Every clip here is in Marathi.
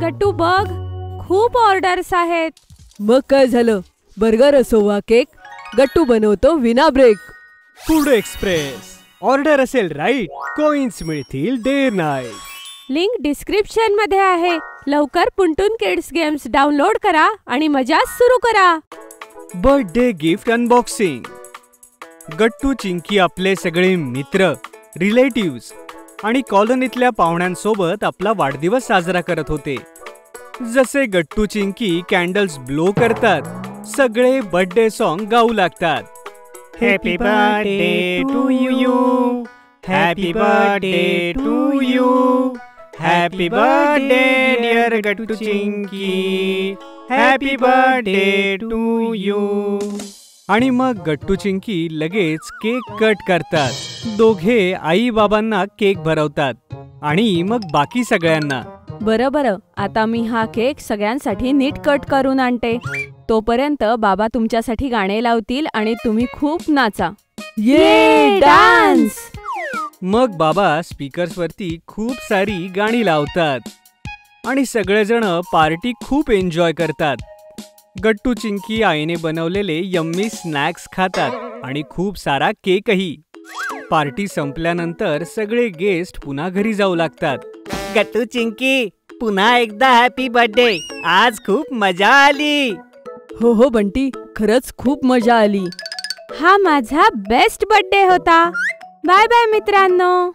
गट्टू बघ, खूप ऑर्डर्स आहेत. मग काय झालं, बर्गर असो वा केक, गट्टू बनवतो विना ब्रेक. Food express. ऑर्डर असेल राईट, कॉइन्स मिळतील डे नाईट. लिंक डिस्क्रिप्शन मध्ये आहे. लवकर पुंटून किड्स गेम्स डाउनलोड करा आणि मजा सुरू करा. Birthday gift unboxing. Gattu Chinki आपले सगळे मित्र, रिलेटिव्स आणि कॉलनीतल्या पाहुण्यांसोबत आपला वाढदिवस साजरा करत होते. जसे गट्टू चिंकी कॅन्डल्स ब्लो करतात, सगळे बर्थडे सॉन्ग गाऊ लागतात. Happy birthday to you, happy birthday to you, happy birthday dear Gattu Chinki, happy birthday to you. आणि मग गट्टू चिंकी लगेच केक कट करतात. दोघे आई बाबांना केक भरवतात आणि मग बाकी सगळ्यांना. बरं, आता मी हा केक सगळ्यांसाठी नीट कट करून आणते. तोपर्यंत बाबा तुमच्यासाठी गाणे लावतील आणि तुम्ही खूप नाचा. ये डान्स. मग बाबा स्पीकर्स वरती खूप सारी गाणी लावतात आणि सगळेजण पार्टी खूप एन्जॉय करतात. गट्टू चिंकी आईने बनवलेले यम्मी स्नॅक्स खातात आणि खूप सारा केकही. पार्टी संपल्यानंतर सगळे गेस्ट पुन्हा घरी जाऊ लागतात. गट्टू चिंकी, पुन्हा एकदा हॅपी बर्थडे. आज खूप मजा आली. हो बंटी, खरंच खूप मजा आली. हा माझा बेस्ट बर्थडे होता. बाय बाय मित्रांनो.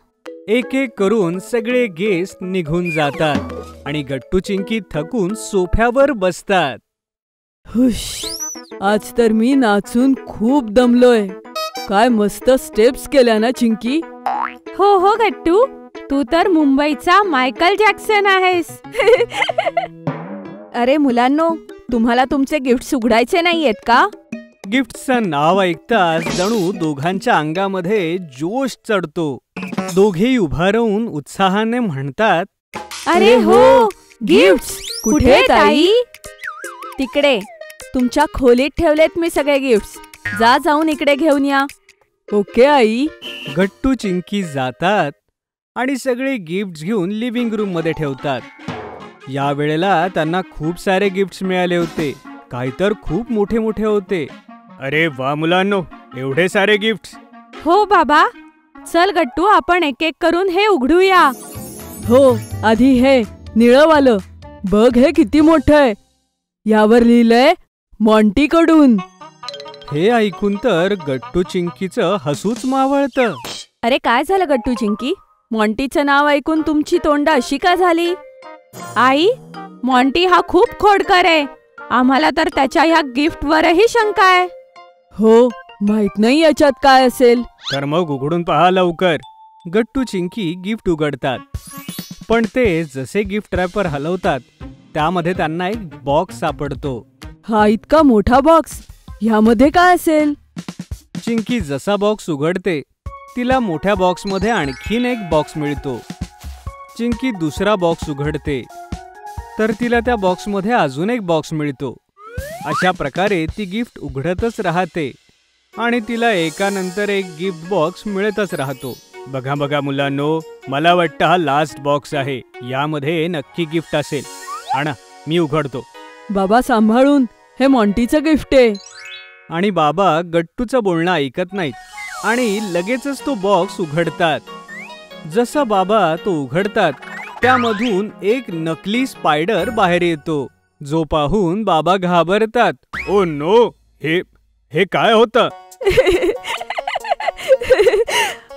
एक एक करून सगळे गेस्ट निघून जातात आणि गट्टू चिंकी थकून सोफ्यावर बसतात. हुश, आज तर मी नाचून खूप दमलोय. काय मस्त स्टेप्स केल्या ना चिंकी. हो गट्टू, तू तर मुंबईचा मायकल जॅक्सन आहेस. अरे मुलांनो, तुम्हाला तुमचे गिफ्ट्स उघडायचे नाहीयेत का? गिफ्टचं नाव ऐकताच जणू दोघांच्या अंगामध्ये जोश चढतो. दोघेही उभा राहून उत्साहाने म्हणतात, अरे हो, गिफ्ट्स कुठे ताई? तिकडे तुमच्या खोलीत ठेवलेत मी सगळे गिफ्ट्स. जाऊन इकडे घेऊन या. Okay I. गट्टू चिंकी जातात आणि सगळे गिफ्ट्स घेऊन लिव्हिंग रूम मध्ये ठेवतात. या वेळेला त्यांना खूप सारे गिफ्ट्स मिळाले होते. काही तर खूप मोठे मोठे होते. अरे वा मुलांनो, एवढे सारे गिफ्ट्स. हो बाबा, चल गट्टू, आपण एक एक करून हे उघडूया. हो, आधी हे निळंवालं बघ, हे किती मोठं आहे. यावर लिहिलंय मॉन्टी कडून. हे ऐकून तर गट्टू चिंकीचं हसूच मावळतं. अरे काय झालं गट्टू चिंकी? मॉन्टीचं नाव ऐकून तुमची तोंड अशी का झाली? आई, मॉन्टी हा खूप खोडकर आहे. आम्हाला तर त्याच्या ह्या गिफ्ट वरही शंका आहे. हो, माहित नाही याच्यात काय असेल. तर मग उघडून पहा लवकर. गट्टू चिंकी गिफ्ट उघडतात, पण ते जसे गिफ्ट रॅपर हलवतात त्यामध्ये त्यांना एक बॉक्स सापडतो. हा इतका मोठा बॉक्स, ह्यामध्ये काय असेल? चिंकी जसा बॉक्स उघडते तिला मोठ्या बॉक्समध्ये आणखीन एक बॉक्स मिळतो. चिंकी दुसरा बॉक्स उघडते तर तिला त्या बॉक्समध्ये अजून एक बॉक्स मिळतो. अशा प्रकारे ती गिफ्ट उघडतच राहते आणि तिला एकानंतर एक गिफ्ट बॉक्स मिळतच राहतो. बघा मुलांनो, मला वाटतं हा लास्ट बॉक्स आहे. यामध्ये नक्की गिफ्ट असेल. आणा, मी उघडतो. बाबा सांभाळून, हे मॉन्टीचं गिफ्ट आहे. आणि बाबा गट्टूचं बोलणं ऐकत नाहीत आणि लगेचच तो बॉक्स उघडतात. जसा बाबा तो उघडतात त्यामधून एक नकली स्पायडर बाहेर येतो, जो पाहून बाबा घाबरतात. ओ नो, हे काय होतं?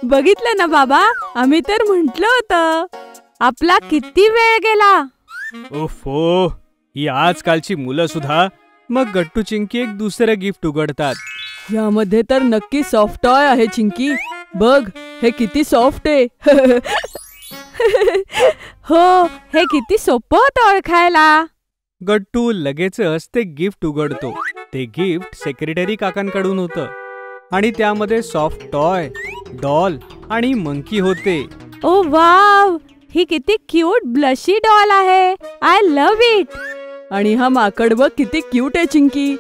बघितलं ना बाबा, आम्ही तर म्हटलं होतं. आपला किती वेळ गेला. ओफो, ही आजकालची मुलं सुद्धा. मग गट्टू चिंकी एक दुसरं गिफ्ट उघडतात. यामध्ये तर नक्की सॉफ्ट टॉय आहे चिंकी. बघ, हे किती सॉफ्ट आहे. हो, हे किती सोपं होतं ओळखायला. गट्टू लगेचच ते गिफ्ट उघडतो. ते गिफ्ट सेक्रेटरी काकांकडून होतं आणि त्यामध्ये सॉफ्ट टॉय, डॉल आणि मंकी होते. ओ वाव, ही किती क्यूट ब्लशी डॉल आहे. I love it. आणि हा माकड बघ किती क्यूट आहे चिंकी.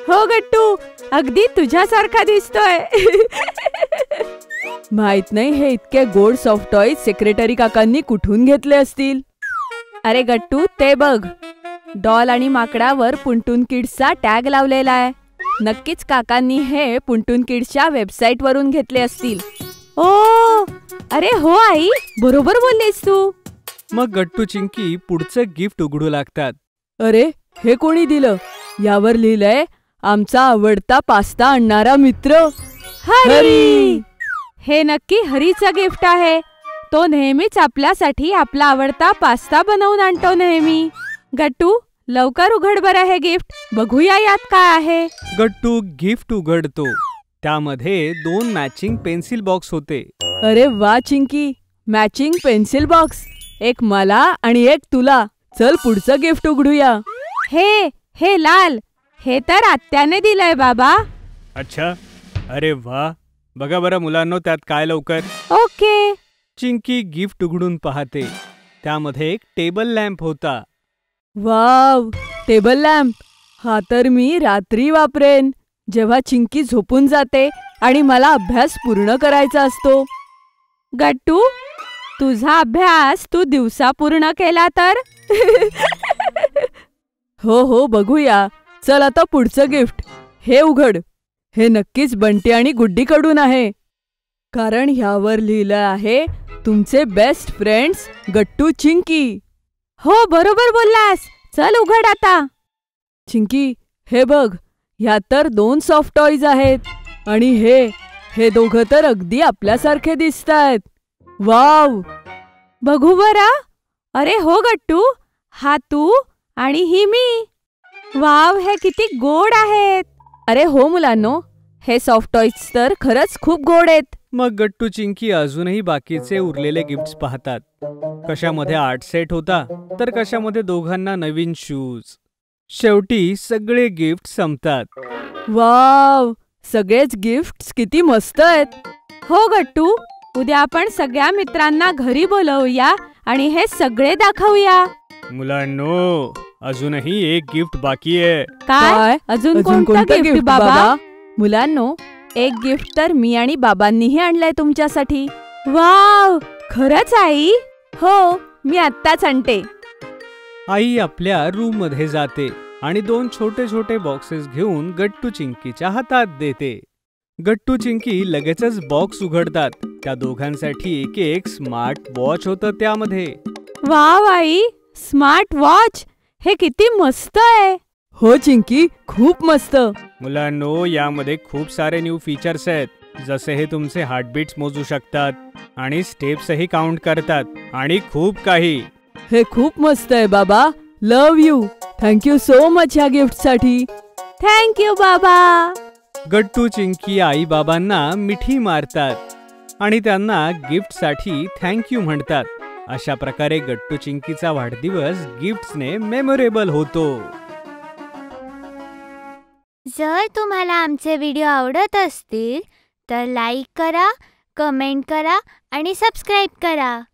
हो गट्टू, अगदी तुझ्यासारखा दिसतोय. माहित नाही हे इतके गोड सॉफ्ट टॉय सेक्रेटरी काकांनी कुठून घेतले असतील. अरे गट्टू ते बघ, डॉल आणि माकडावर पुंटून किड्सचा टॅग लावलेला आहे. नक्कीच काकांनी हे पुंटून किड्सच्या वेबसाईट वरून घेतले असतील. ओ अरे हो आई, बरोबर बोललीस तू. मग गट्टू चिंकी पुढचं गिफ्ट उघडू लागतात. अरे हे कोणी दिलं? यावर लिहिलंय आमचा आवडता पास्ता आणणारा मित्र हरी. हे नक्की हरीचं गिफ्ट आहे. तो नेहमीच आपल्यासाठी आपला आवडता पास्ता बनवून आणतो नेहमी. गट्टू लवकर उघड बरं हे गिफ्ट, बघूया यात काय आहे. गट्टू गिफ्ट उघडतो. त्यामध्ये 2 मॅचिंग पेन्सिल बॉक्स होते. अरे वा चिंकी, मॅचिंग पेन्सिल बॉक्स. एक मला आणि एक तुला. चल पुढचं गिफ्ट उघडूया. हे लाल, हे तर आत्याने दिलंय बाबा. अच्छा, अरे वा. बघा बरं मुलांनो त्यात काय लवकर. ओके. चिंकी गिफ्ट उघडून पाहते. त्यामध्ये एक टेबल लॅम्प होता. Wow, table lamp. हा तर मी रात्री वापरेन, जेव्हा चिंकी झोपून जाते आणि मला अभ्यास पूर्ण करायचा असतो. गट्टू, तुझा अभ्यास तू दिवसा पूर्ण केला तर? हो बघूया. चल आता पुढचं गिफ्ट. हे उघड. हे नक्कीच बंटी आणि गुड्डीकडून आहे, कारण ह्यावर लिहिलं आहे तुमचे बेस्ट फ्रेंड्स गट्टू चिंकी. हो बरोबर बोललास. चल उघड आता. चिंकी हे बघ, ह्यात तर 2 सॉफ्ट टॉयज आहेत. आणि हे दोघं तर अगदी आपल्यासारखे दिसतायत. वाव. बघू बरं. अरे हो गट्टू, हा तू आणि ही मी. वाव, हे किती गोड आहेत. अरे हो मुलांनो, हे सॉफ्ट टॉयज तर खरंच खूप गोड आहेत. मग गट्टू चिंकी अजूनही बाकीचे उरलेले गिफ्ट्स पाहतात. कशामध्ये आर्ट सेट होता, तर कशामध्ये दोघांना नवीन शूज. शेवटी सगळे गिफ्ट संपतात. वाव, सगळेच गिफ्ट्स किती मस्त आहेत. हो गट्टू, उद्या आपण सगळ्या मित्रांना घरी बोलवूया आणि हे सगळे दाखवूया. मुलांनो, अजूनही एक गिफ्ट बाकी आहे. काय? अजून कोणतं गिफ्ट बाबा? मुलांनो, एक गिफ्ट तर मी आणि बाबांनीही आणलंय तुमच्यासाठी. वाव, खरंच आई? हो, मी आत्ताच आणते. आई आपल्या रूम मध्ये जाते आणि 2 छोटे छोटे बॉक्सेस घेऊन गट्टू चिंकीच्या हातात देते. गट्टू चिंकी लगेचच बॉक्स उघडतात. त्या दोघांसाठी एक स्मार्ट वॉच होतं त्यामध्ये. वाव आई, स्मार्ट वॉच. हे किती मस्त आहे. हो चिंकी, खूप मस्त. मुलांनो, यामध्ये खूप सारे न्यू फीचर्स आहेत. जसे हे तुमचे हार्टबीट्स मोजू शकतात आणि स्टेप्सही काउंट करतात आणि खूप काही. हे खूप मस्त आहे बाबा. लव यू. थँक्यू सो मच ह्या गिफ्टसाठी. थँक्यू बाबा. गट्टू चिंकी आई बाबांना मिठी मारतात आणि त्यांना गिफ्टसाठी थँक्यू म्हणतात. अशा प्रकारे गट्टू चिंकीचा वाढदिवस गिफ्ट्सने मेमोरेबल होतो. जर तुम्हाला आमचे व्हिडिओ आवडत असतील तर लाईक करा, कमेंट करा आणि सबस्क्राईब करा.